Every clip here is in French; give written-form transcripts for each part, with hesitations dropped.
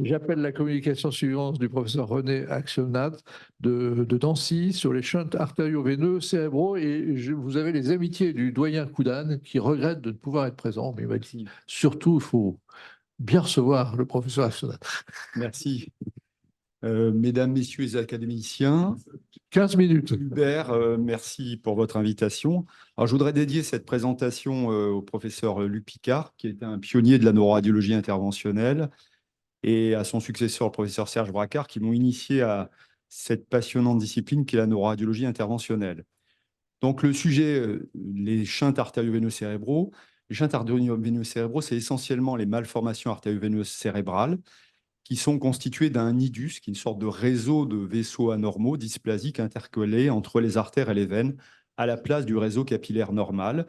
J'appelle la communication suivante du professeur René Actionnat de Nancy sur les shunts artério-veineux cérébraux. Et vous avez les amitiés du doyen Koudane qui regrette de ne pouvoir être présent. Mais il m'a dit surtout, il faut bien recevoir le professeur Actionnat. Merci. Mesdames, Messieurs les académiciens, 15 minutes. Hubert, merci pour votre invitation. Alors, je voudrais dédier cette présentation au professeur Luc Picard, qui est un pionnier de la neuroradiologie interventionnelle, et à son successeur, le professeur Serge Bracard, qui m'ont initié à cette passionnante discipline qui est la neuroradiologie interventionnelle. Donc, le sujet, les shunts artério-veineux cérébraux. Les shunts artério-veineux cérébraux, c'est essentiellement les malformations artério-veineuses cérébrales qui sont constitués d'un nidus, qui est une sorte de réseau de vaisseaux anormaux dysplasiques intercalés entre les artères et les veines, à la place du réseau capillaire normal.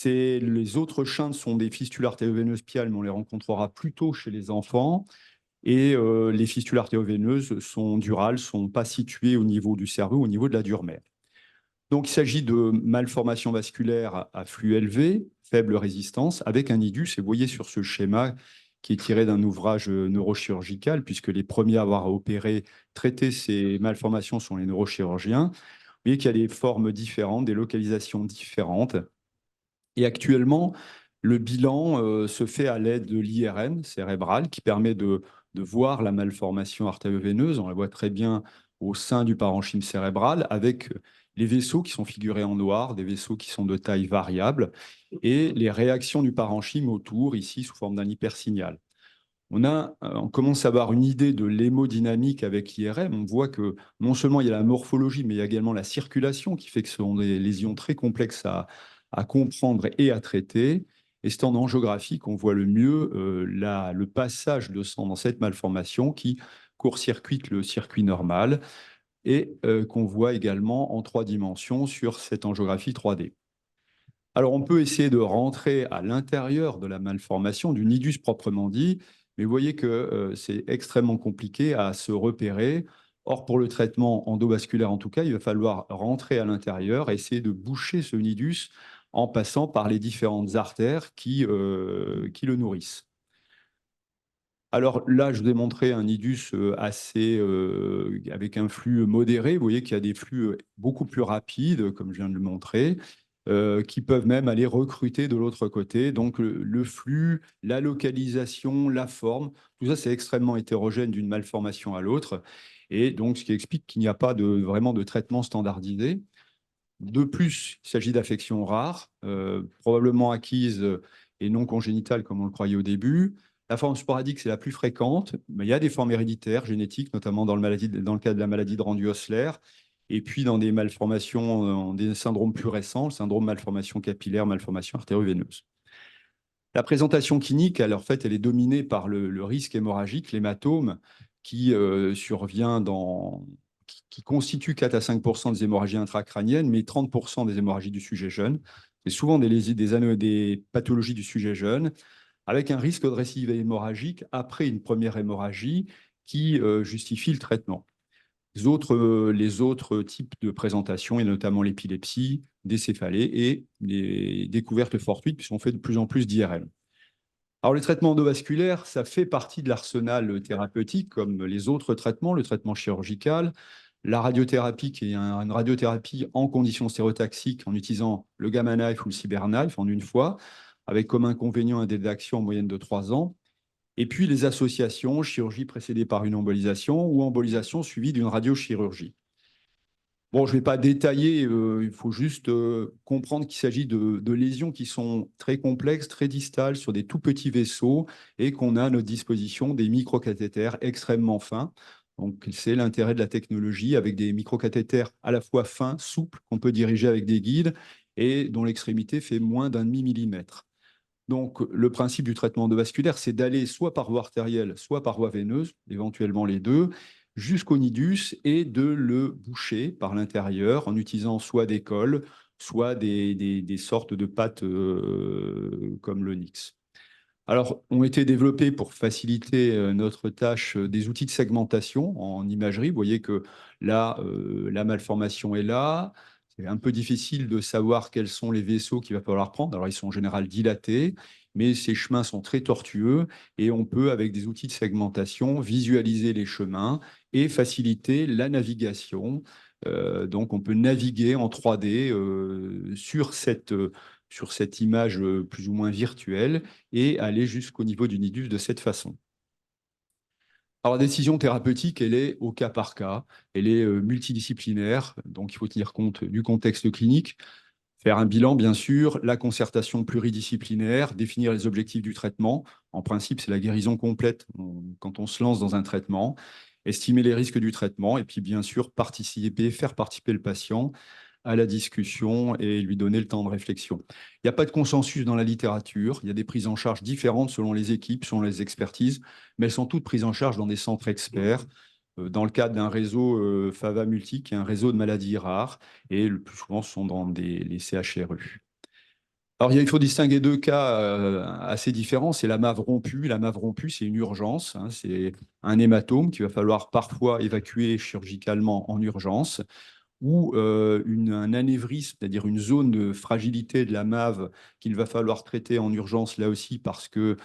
Les autres shunts sont des fistules artério-veineuses piales, mais on les rencontrera plutôt chez les enfants. Et les fistules artério-veineuses sont durales, ne sont pas situées au niveau du cerveau, au niveau de la dure mère. Donc, il s'agit de malformations vasculaires à flux élevé, faible résistance, avec un nidus. Et vous voyez sur ce schéma qui est tiré d'un ouvrage neurochirurgical, puisque les premiers à avoir opéré, traité ces malformations sont les neurochirurgiens. Vous voyez qu'il y a des formes différentes, des localisations différentes. Et actuellement, le bilan se fait à l'aide de l'IRM cérébral qui permet de voir la malformation artério-veineuse. On la voit très bien au sein du parenchyme cérébral avec les vaisseaux qui sont figurés en noir, des vaisseaux qui sont de taille variable, et les réactions du parenchyme autour, ici sous forme d'un hypersignal. On commence à avoir une idée de l'hémodynamique avec l'IRM. On voit que non seulement il y a la morphologie, mais il y a également la circulation qui fait que ce sont des lésions très complexes à comprendre et à traiter. Et c'est en angiographie qu'on voit le mieux le passage de sang dans cette malformation qui court-circuite le circuit normal et qu'on voit également en 3 dimensions sur cette angiographie 3D. Alors, on peut essayer de rentrer à l'intérieur de la malformation, du nidus proprement dit, mais vous voyez que c'est extrêmement compliqué à se repérer. Or, pour le traitement endovasculaire, en tout cas, il va falloir rentrer à l'intérieur, essayer de boucher ce nidus en passant par les différentes artères qui le nourrissent. Alors là, je vous ai montré un nidus avec un flux modéré. Vous voyez qu'il y a des flux beaucoup plus rapides, comme je viens de le montrer, qui peuvent même aller recruter de l'autre côté. Donc le flux, la localisation, la forme, tout ça c'est extrêmement hétérogène d'une malformation à l'autre. Et donc ce qui explique qu'il n'y a pas vraiment de traitement standardisé. De plus, il s'agit d'affections rares, probablement acquises et non congénitales comme on le croyait au début. La forme sporadique, c'est la plus fréquente, mais il y a des formes héréditaires, génétiques, notamment dans le cas de la maladie de Randu-Osler, et puis dans des malformations, des syndromes plus récents, le syndrome malformation capillaire, malformation artério-veineuse. La présentation clinique, elle, en fait, elle est dominée par le risque hémorragique, l'hématome, qui survient qui constitue 4 à 5 des hémorragies intracrâniennes, mais 30 des hémorragies du sujet jeune. C'est souvent des pathologies du sujet jeune, avec un risque de récidive hémorragique après une première hémorragie qui justifie le traitement. Les autres types de présentation, et notamment l'épilepsie, des céphalées et les découvertes fortuites, puisqu'on fait de plus en plus d'IRM. Alors, les traitements endovasculaires, ça fait partie de l'arsenal thérapeutique, comme les autres traitements, le traitement chirurgical, la radiothérapie, qui est une radiothérapie en conditions stéréotaxiques, en utilisant le gamma knife ou le cyberknife en une fois, avec comme inconvénient un délai d'action en moyenne de 3 ans. Et puis les associations, chirurgie précédée par une embolisation ou embolisation suivie d'une radiochirurgie. Bon, je ne vais pas détailler, il faut juste comprendre qu'il s'agit de lésions qui sont très complexes, très distales, sur des tout petits vaisseaux, et qu'on a à notre disposition des microcathéters extrêmement fins. Donc, c'est l'intérêt de la technologie, avec des microcathéters à la fois fins, souples, qu'on peut diriger avec des guides, et dont l'extrémité fait moins d'1/2 mm. Donc, le principe du traitement endovasculaire, c'est d'aller soit par voie artérielle, soit par voie veineuse, éventuellement les deux, jusqu'au nidus et de le boucher par l'intérieur en utilisant soit des cols, soit des sortes de pâtes comme le Nix. Alors, ont été développés pour faciliter notre tâche des outils de segmentation en imagerie. Vous voyez que là, la malformation est là. C'est un peu difficile de savoir quels sont les vaisseaux qu'il va falloir prendre. Alors, ils sont en général dilatés. mais ces chemins sont très tortueux et on peut, avec des outils de segmentation, visualiser les chemins et faciliter la navigation. Donc, on peut naviguer en 3D sur cette image plus ou moins virtuelle et aller jusqu'au niveau du nidus de cette façon. Alors, la décision thérapeutique, elle est au cas par cas, elle est multidisciplinaire, donc il faut tenir compte du contexte clinique, faire un bilan, bien sûr, la concertation pluridisciplinaire, définir les objectifs du traitement. En principe, c'est la guérison complète quand on se lance dans un traitement, estimer les risques du traitement et puis, bien sûr, faire participer le patient à la discussion et lui donner le temps de réflexion. Il n'y a pas de consensus dans la littérature, il y a des prises en charge différentes selon les équipes, selon les expertises, mais elles sont toutes prises en charge dans des centres experts, dans le cadre d'un réseau FAVA Multi, qui est un réseau de maladies rares, et le plus souvent, ce sont dans les CHRU. Alors, il faut distinguer deux cas assez différents. C'est la mave rompue. La mave rompue, c'est une urgence, hein, c'est un hématome qu'il va falloir parfois évacuer chirurgicalement en urgence, ou un anévrisme, c'est-à-dire une zone de fragilité de la mave qu'il va falloir traiter en urgence là aussi parce qu'il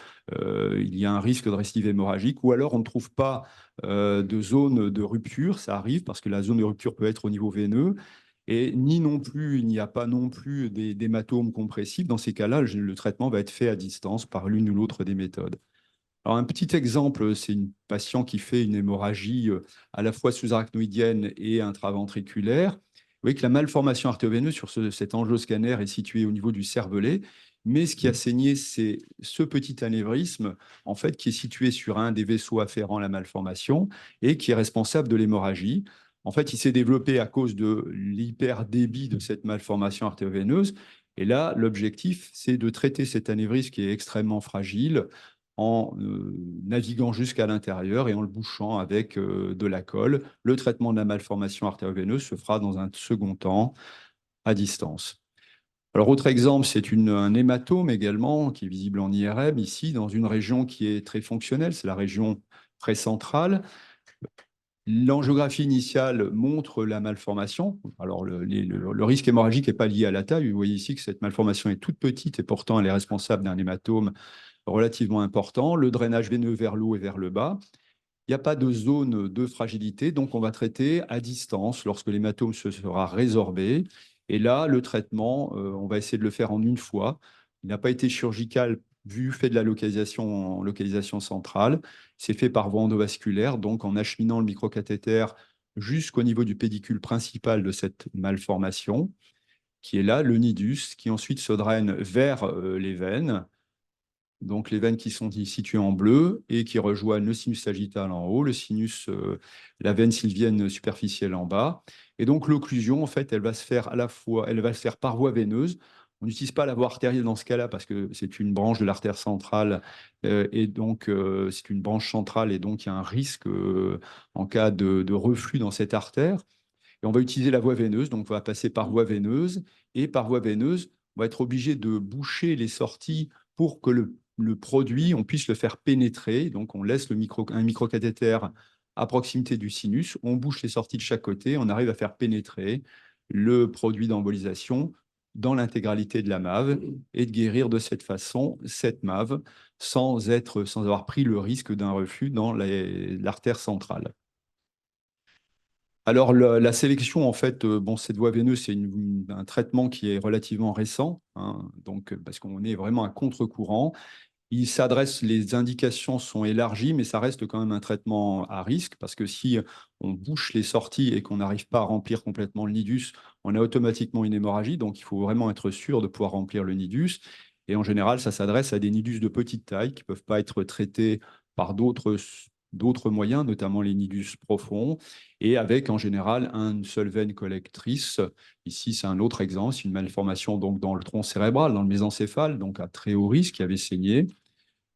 y a un risque de récidive hémorragique, ou alors on ne trouve pas de zone de rupture, ça arrive parce que la zone de rupture peut être au niveau veineux, et ni non plus, il n'y a pas non plus d'hématomes compressibles. Dans ces cas-là, le traitement va être fait à distance par l'une ou l'autre des méthodes. Alors, un petit exemple, c'est une patient qui fait une hémorragie à la fois sous-arachnoïdienne et intraventriculaire. Vous voyez que la malformation artéroveineuse sur cet angioscanner est située au niveau du cervelet, mais ce qui a saigné, c'est ce petit anévrisme, en fait, qui est situé sur un des vaisseaux afférents à la malformation et qui est responsable de l'hémorragie. En fait, il s'est développé à cause de l'hyperdébit de cette malformation artéroveineuse. Et là, l'objectif, c'est de traiter cet anévrisme qui est extrêmement fragile en naviguant jusqu'à l'intérieur et en le bouchant avec de la colle. Le traitement de la malformation artério-veineuse se fera dans un second temps à distance. Alors, autre exemple, c'est un hématome également, qui est visible en IRM ici, dans une région qui est très fonctionnelle, c'est la région précentrale. L'angiographie initiale montre la malformation. Alors, le risque hémorragique n'est pas lié à la taille. Vous voyez ici que cette malformation est toute petite et pourtant elle est responsable d'un hématome relativement important. Le drainage veineux vers le haut et vers le bas. Il n'y a pas de zone de fragilité, donc on va traiter à distance lorsque l'hématome se sera résorbé. Et là, le traitement, on va essayer de le faire en une fois. Il n'a pas été chirurgical fait de la localisation en localisation centrale. C'est fait par voie endovasculaire, donc en acheminant le microcathéter jusqu'au niveau du pédicule principal de cette malformation, qui est là, le nidus, qui ensuite se draine vers les veines. Donc les veines qui sont situées en bleu et qui rejoignent le sinus sagittal en haut, la veine sylvienne superficielle en bas. Et donc l'occlusion, en fait, elle va se faire par voie veineuse. On n'utilise pas la voie artérielle dans ce cas-là parce que c'est une branche de l'artère centrale et donc c'est une branche centrale et donc il y a un risque en cas de reflux dans cette artère. Et on va utiliser la voie veineuse, donc on va passer par voie veineuse et par voie veineuse, on va être obligé de boucher les sorties pour que le produit, on puisse le faire pénétrer. Donc, on laisse un microcathéter à proximité du sinus, on bouche les sorties de chaque côté, on arrive à faire pénétrer le produit d'embolisation dans l'intégralité de la mave et de guérir de cette façon cette mave sans avoir pris le risque d'un reflux dans l'artère centrale. Alors, la sélection, en fait, cette voie veineuse, c'est un traitement qui est relativement récent, hein, donc, parce qu'on est vraiment à contre-courant. Les indications sont élargies, mais ça reste quand même un traitement à risque, parce que si on bouche les sorties et qu'on n'arrive pas à remplir complètement le nidus, on a automatiquement une hémorragie, donc il faut vraiment être sûr de pouvoir remplir le nidus. Et en général, ça s'adresse à des nidus de petite taille qui ne peuvent pas être traités par d'autres moyens, notamment les nidus profonds, et avec en général une seule veine collectrice. Ici, c'est un autre exemple, c'est une malformation donc, dans le tronc cérébral, dans le mésencéphale, donc à très haut risque, qui avait saigné.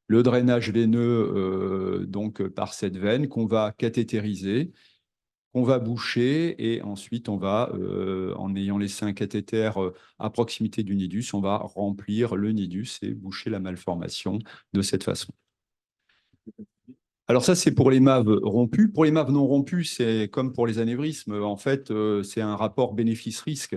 Le drainage veineux donc, par cette veine qu'on va cathétériser, qu'on va boucher, et ensuite, on va, en ayant laissé un cathéter à proximité du nidus, on va remplir le nidus et boucher la malformation de cette façon. Alors ça, c'est pour les MAV rompus. Pour les MAV non rompus, c'est comme pour les anévrismes. En fait, c'est un rapport bénéfice-risque.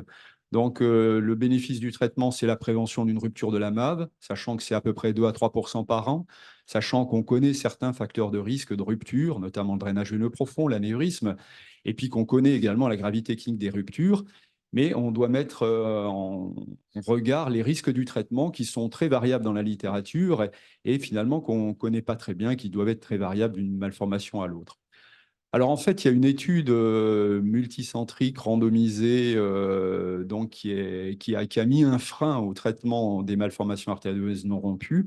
Donc, le bénéfice du traitement, c'est la prévention d'une rupture de la MAV, sachant que c'est à peu près 2 à 3% par an, sachant qu'on connaît certains facteurs de risque de rupture, notamment le drainage veineux profond, l'anévrisme, et puis qu'on connaît également la gravité clinique des ruptures. Mais on doit mettre en regard les risques du traitement qui sont très variables dans la littérature et finalement qu'on ne connaît pas très bien, qui doivent être très variables d'une malformation à l'autre. Alors en fait, il y a une étude multicentrique randomisée donc qui a mis un frein au traitement des malformations artérielles non rompues.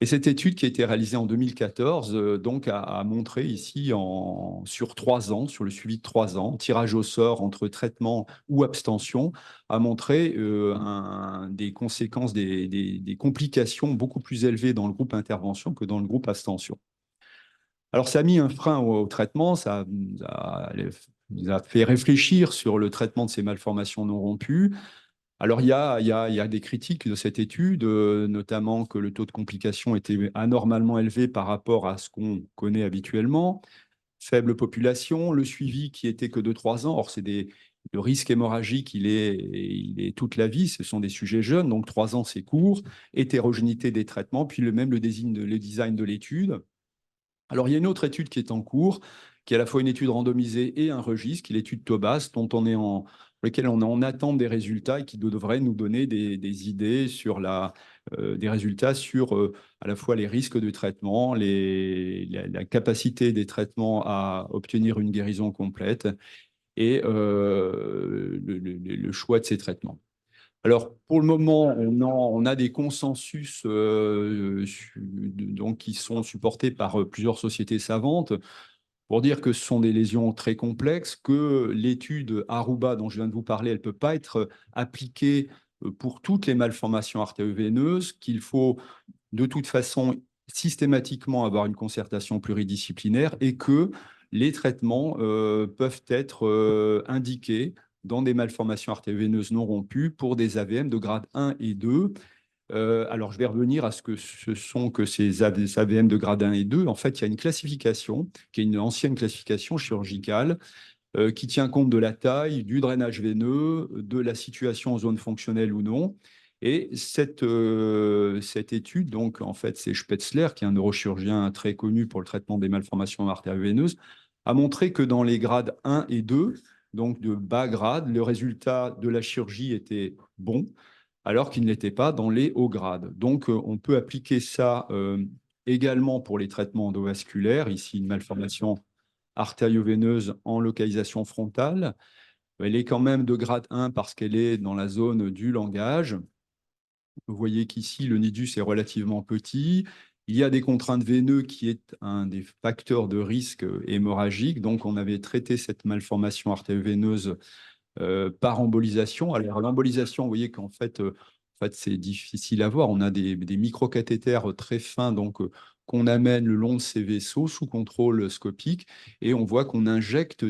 Et cette étude qui a été réalisée en 2014 donc a montré ici sur 3 ans, sur le suivi de 3 ans, tirage au sort entre traitement ou abstention, a montré des conséquences, des complications beaucoup plus élevées dans le groupe intervention que dans le groupe abstention. Alors, ça a mis un frein au traitement, ça nous a fait réfléchir sur le traitement de ces malformations non rompues. Alors, il y a des critiques de cette étude, notamment que le taux de complication était anormalement élevé par rapport à ce qu'on connaît habituellement, faible population, le suivi qui était que de 3 ans. Or, le risque hémorragique, il est toute la vie, ce sont des sujets jeunes, donc 3 ans, c'est court, hétérogénéité des traitements, puis le design de l'étude. Alors, il y a une autre étude qui est en cours, qui est à la fois une étude randomisée et un registre, qui est l'étude TOBAS, pour laquelle on est en attente des résultats et qui devrait nous donner des idées sur des résultats sur à la fois les risques de traitement, la capacité des traitements à obtenir une guérison complète et le choix de ces traitements. Alors, pour le moment, on a des consensus donc, qui sont supportés par plusieurs sociétés savantes pour dire que ce sont des lésions très complexes, que l'étude Aruba dont je viens de vous parler, elle ne peut pas être appliquée pour toutes les malformations artério-veineuses, qu'il faut de toute façon systématiquement avoir une concertation pluridisciplinaire et que les traitements peuvent être indiqués dans des malformations artério-veineuses non rompues pour des AVM de grade 1 et 2. Alors, je vais revenir à ce que ce sont que ces AVM de grade 1 et 2. En fait, il y a une classification, qui est une ancienne classification chirurgicale, qui tient compte de la taille, du drainage veineux, de la situation en zone fonctionnelle ou non. Et cette étude, donc en fait, c'est Spätzler, qui est un neurochirurgien très connu pour le traitement des malformations artério-veineuses, a montré que dans les grades 1 et 2, donc de bas grade, le résultat de la chirurgie était bon, alors qu'il ne l'était pas dans les hauts grades. Donc, on peut appliquer ça également pour les traitements endovasculaires, ici une malformation artério-veineuse en localisation frontale. Elle est quand même de grade 1 parce qu'elle est dans la zone du langage. Vous voyez qu'ici, le nidus est relativement petit. Il y a des contraintes veineuses qui est un des facteurs de risque hémorragique. Donc, on avait traité cette malformation artério-veineuse par embolisation. Alors, l'embolisation, vous voyez qu'en fait, c'est difficile à voir. On a des microcathéters très fins donc, qu'on amène le long de ces vaisseaux sous contrôle scopique et on voit qu'on injecte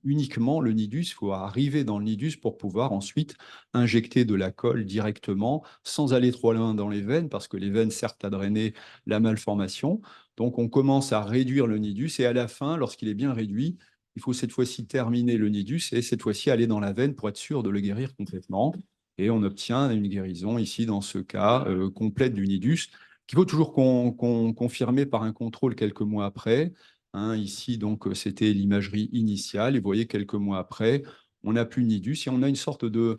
uniquement le nidus. Il faut arriver dans le nidus pour pouvoir ensuite injecter de la colle directement sans aller trop loin dans les veines parce que les veines servent à drainer la malformation. Donc, on commence à réduire le nidus et à la fin, lorsqu'il est bien réduit, il faut cette fois-ci terminer le nidus et cette fois-ci aller dans la veine pour être sûr de le guérir complètement. Et on obtient une guérison ici, dans ce cas, complète du nidus, qu'il faut toujours confirmer par un contrôle quelques mois après. Hein, ici, donc, c'était l'imagerie initiale. Et vous voyez, quelques mois après, on n'a plus le nidus et on a une sorte de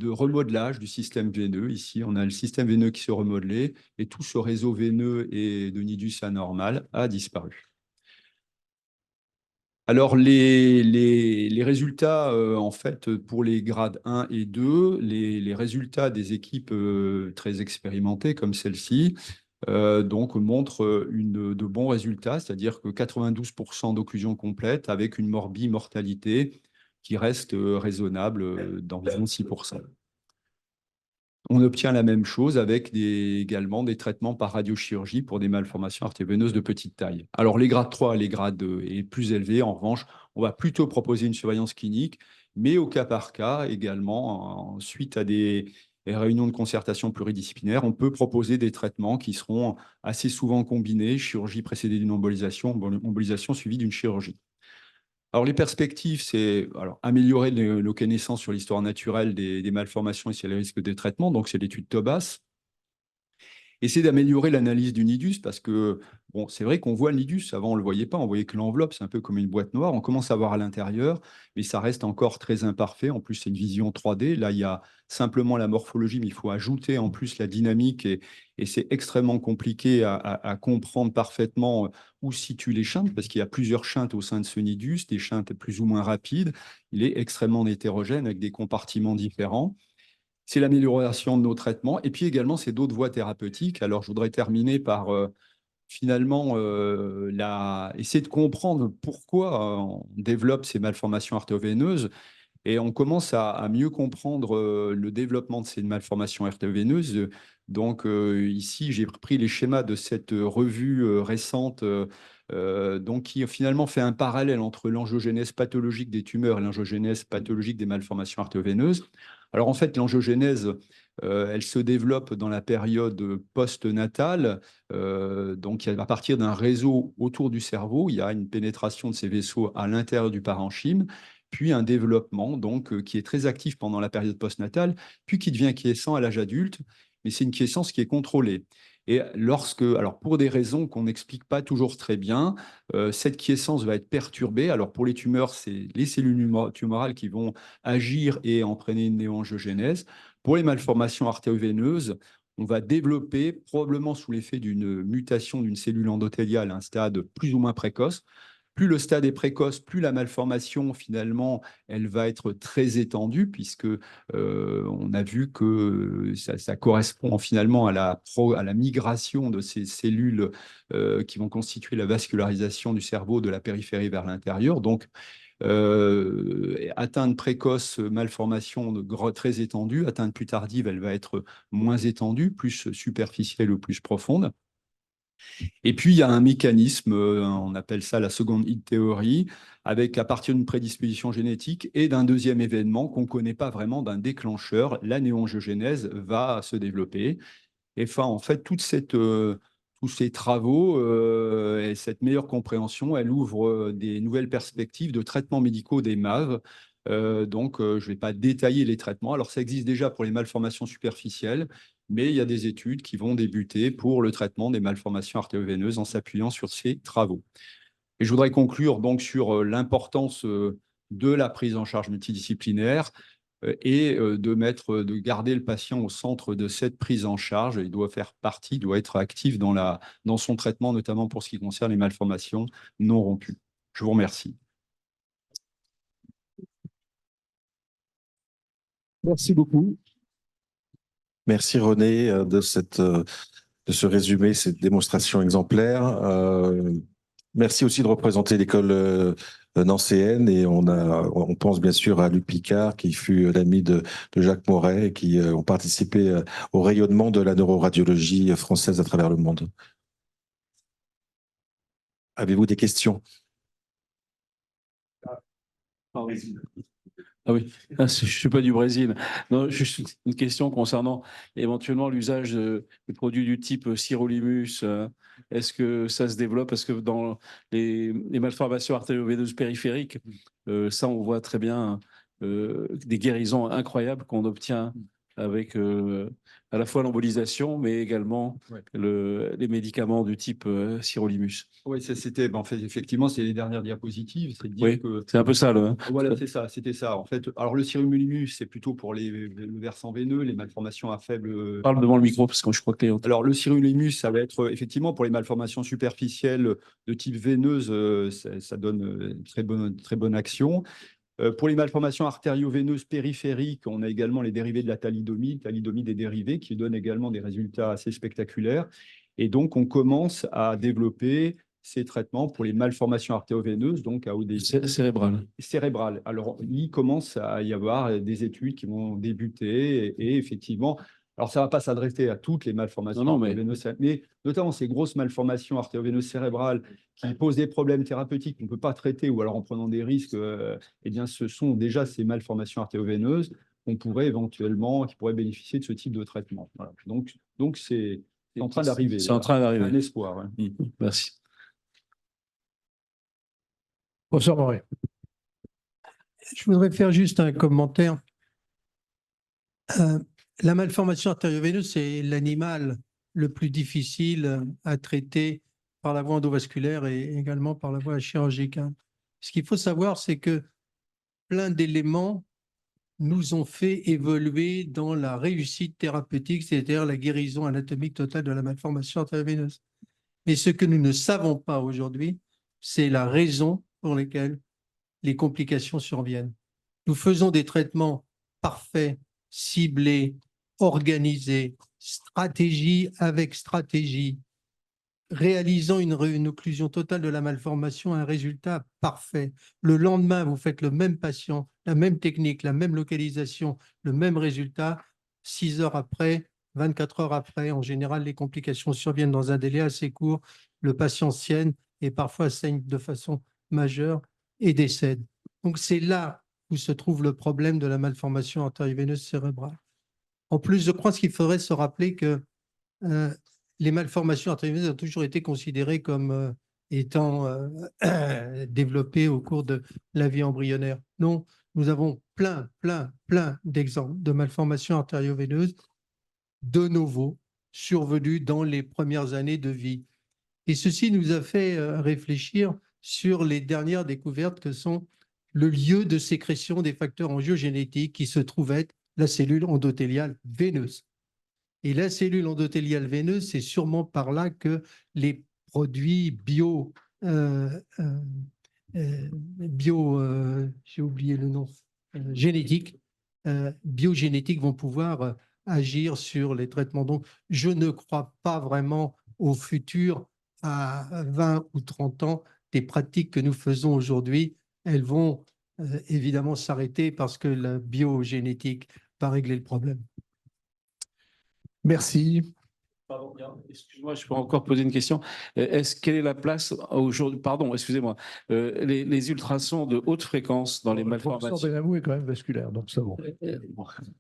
remodelage du système veineux. Ici, on a le système veineux qui s'est remodelé et tout ce réseau veineux et de nidus anormal a disparu. Alors, les résultats, en fait, pour les grades 1 et 2, les résultats des équipes très expérimentées comme celle-ci, donc, montrent de bons résultats, c'est-à-dire que 92% d'occlusion complète avec une mortalité qui reste raisonnable d'environ 6%. On obtient la même chose avec également des traitements par radiochirurgie pour des malformations artério-veineuses de petite taille. Alors, les grades 3 et les grades 2 et plus élevés, en revanche, on va plutôt proposer une surveillance clinique, mais au cas par cas également, suite à des réunions de concertation pluridisciplinaire, on peut proposer des traitements qui seront assez souvent combinés, chirurgie précédée d'une embolisation, embolisation suivie d'une chirurgie. Alors, les perspectives, c'est améliorer nos connaissances sur l'histoire naturelle des malformations et sur les risques de traitement. Donc, c'est l'étude TOBAS. Essayer d'améliorer l'analyse du nidus parce que, bon, c'est vrai qu'on voit le nidus. Avant, on ne le voyait pas. On voyait que l'enveloppe, c'est un peu comme une boîte noire. On commence à voir à l'intérieur, mais ça reste encore très imparfait. En plus, c'est une vision 3D. Là, il y a simplement la morphologie, mais il faut ajouter en plus la dynamique et c'est extrêmement compliqué à comprendre parfaitement où situent les chintes parce qu'il y a plusieurs chintes au sein de ce nidus, des chintes plus ou moins rapides. Il est extrêmement hétérogène avec des compartiments différents. C'est l'amélioration de nos traitements. Et puis également, c'est d'autres voies thérapeutiques. Alors, je voudrais terminer par finalement essayer de comprendre pourquoi on développe ces malformations artéroveineuses. Et on commence à mieux comprendre le développement de ces malformations artéroveineuses. Donc, ici, j'ai pris les schémas de cette revue récente donc qui finalement fait un parallèle entre l'angiogénèse pathologique des tumeurs et l'angiogénèse pathologique des malformations artéroveineuses. Alors, en fait, l'angiogénèse, elle se développe dans la période post-natale. Donc, à partir d'un réseau autour du cerveau, il y a une pénétration de ces vaisseaux à l'intérieur du parenchyme, puis un développement donc, qui est très actif pendant la période postnatale, puis qui devient quiescent à l'âge adulte, mais c'est une quiescence qui est contrôlée. Et alors pour des raisons qu'on n'explique pas toujours très bien, cette quiescence va être perturbée. Alors pour les tumeurs, c'est les cellules tumorales qui vont agir et entraîner une néoangiogénèse. Pour les malformations artéroveineuses, on va développer, probablement sous l'effet d'une mutation d'une cellule endothéliale, un stade plus ou moins précoce. Plus le stade est précoce, plus la malformation, finalement, elle va être très étendue, puisque on a vu que ça correspond finalement à la migration de ces cellules qui vont constituer la vascularisation du cerveau de la périphérie vers l'intérieur. Donc, atteinte précoce, malformation très étendue, atteinte plus tardive, elle va être moins étendue, plus superficielle ou plus profonde. Et puis, il y a un mécanisme, on appelle ça la seconde hit théorie, avec à partir d'une prédisposition génétique et d'un deuxième événement qu'on ne connaît pas vraiment, d'un déclencheur, la néoangiogénèse va se développer. Et enfin, en fait, tous ces travaux et cette meilleure compréhension, elle ouvre des nouvelles perspectives de traitements médicaux des MAV. Donc, je ne vais pas détailler les traitements. Alors, ça existe déjà pour les malformations superficielles, mais il y a des études qui vont débuter pour le traitement des malformations artéroveineuses en s'appuyant sur ces travaux. Et je voudrais conclure donc sur l'importance de la prise en charge multidisciplinaire et de garder le patient au centre de cette prise en charge. Il doit faire partie, doit être actif dans son traitement, notamment pour ce qui concerne les malformations non rompues. Je vous remercie. Merci beaucoup. Merci René de ce résumé, cette démonstration exemplaire. Merci aussi de représenter l'école nancéenne et on pense bien sûr à Luc Picard qui fut l'ami de Jacques Moret et qui ont participé au rayonnement de la neuroradiologie française à travers le monde. Avez-vous des questions? Ah oui, je ne suis pas du Brésil. Non, juste une question concernant éventuellement l'usage de produits du type sirolimus. Est-ce que ça se développe? Parce que dans les malformations artério-veineuses périphériques, ça, on voit très bien des guérisons incroyables qu'on obtient avec à la fois l'embolisation, mais également les médicaments du type sirolimus. Oui, c'était, en fait, effectivement, c'est les dernières diapositives. C'est de dire Oui, que c'est un peu ça. voilà, c'est ça, c'était ça. En fait, alors le sirolimus, c'est plutôt pour le versant veineux, les malformations à faible. Parle devant le micro parce que je crois que les... Alors, le sirolimus, ça va être effectivement pour les malformations superficielles de type veineuse, ça donne très bonne action. Pour les malformations artério-veineuses périphériques, on a également les dérivés de la thalidomide des dérivés qui donnent également des résultats assez spectaculaires. Et donc, on commence à développer ces traitements pour les malformations artério-veineuses, donc à haut débit. Cérébral. Alors, il commence à y avoir des études qui vont débuter et effectivement, alors ça ne va pas s'adresser à toutes les malformations artério-veineuses, mais notamment ces grosses malformations artério-veineuses cérébrales qui posent des problèmes thérapeutiques qu'on ne peut pas traiter ou alors en prenant des risques, eh bien, ce sont déjà ces malformations artério-veineuses qui pourraient bénéficier de ce type de traitement. Voilà. Donc c'est en train d'arriver. C'est en train d'arriver. Un espoir. Ouais. Merci. Professeur Moret. Je voudrais faire juste un commentaire. La malformation artério-veineuse, c'est l'animal le plus difficile à traiter par la voie endovasculaire et également par la voie chirurgicale. Ce qu'il faut savoir, c'est que plein d'éléments nous ont fait évoluer dans la réussite thérapeutique, c'est-à-dire la guérison anatomique totale de la malformation artério-veineuse. Mais ce que nous ne savons pas aujourd'hui, c'est la raison pour laquelle les complications surviennent. Nous faisons des traitements parfaits, ciblés, organisés, stratégie avec stratégie, réalisant une occlusion totale de la malformation, un résultat parfait. Le lendemain, vous faites le même patient, la même technique, la même localisation, le même résultat. 6 heures après, 24 heures après, en général, les complications surviennent dans un délai assez court. Le patient saigne et parfois saigne de façon majeure et décède. Donc, c'est là où se trouve le problème de la malformation artério-veineuse cérébrale. En plus, je crois qu'il faudrait se rappeler que les malformations artério-veineuses ont toujours été considérées comme étant développées au cours de la vie embryonnaire. Non, nous avons plein d'exemples de malformations artério-veineuses de novo survenues dans les premières années de vie. Et ceci nous a fait réfléchir sur les dernières découvertes que sont le lieu de sécrétion des facteurs angiogénétiques qui se trouve être la cellule endothéliale veineuse. Et la cellule endothéliale veineuse, c'est sûrement par là que les produits j'ai oublié le nom, génétiques, biogénétiques vont pouvoir agir sur les traitements. Donc, je ne crois pas vraiment au futur à 20 ou 30 ans des pratiques que nous faisons aujourd'hui. Elles vont évidemment s'arrêter parce que la biogénétique va régler le problème. Merci. Pardon, excuse-moi, je peux encore poser une question. Quelle est la place aujourd'hui, pardon, excusez-moi, les ultrasons de haute fréquence dans les Le professeur malformations? Benamou est quand même vasculaire, donc ça va.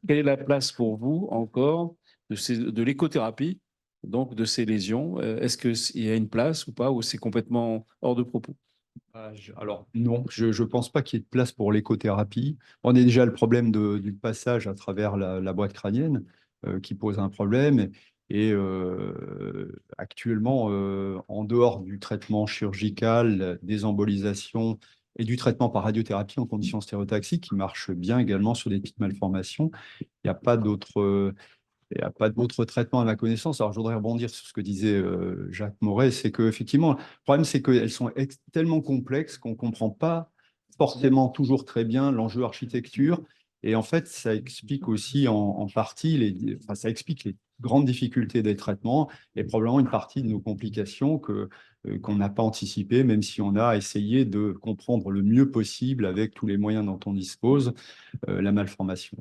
Quelle est la place pour vous encore de l'écothérapie, donc de ces lésions? Est-ce qu'il y a une place ou pas, ou c'est complètement hors de propos? Alors non, je ne pense pas qu'il y ait de place pour l'écothérapie. On a déjà le problème du passage à travers la boîte crânienne qui pose un problème. Et actuellement, en dehors du traitement chirurgical, des embolisations et du traitement par radiothérapie en conditions stéréotaxiques, qui marche bien également sur des petites malformations, il n'y a pas d'autres traitements à ma connaissance. Alors, je voudrais rebondir sur ce que disait Jacques Moret, c'est qu'effectivement, le problème, c'est qu'elles sont tellement complexes qu'on ne comprend pas forcément toujours très bien l'enjeu architecture. Et en fait, ça explique aussi en partie, ça explique les grandes difficultés des traitements et probablement une partie de nos complications qu'on n'a pas anticipées, même si on a essayé de comprendre le mieux possible avec tous les moyens dont on dispose la malformation.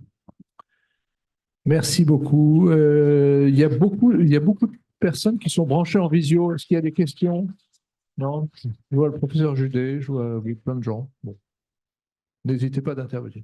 Merci beaucoup. Il y a beaucoup de personnes qui sont branchées en visio. Est-ce qu'il y a des questions? Non? Je vois le professeur Judet, je vois plein de gens. Bon. N'hésitez pas d'intervenir.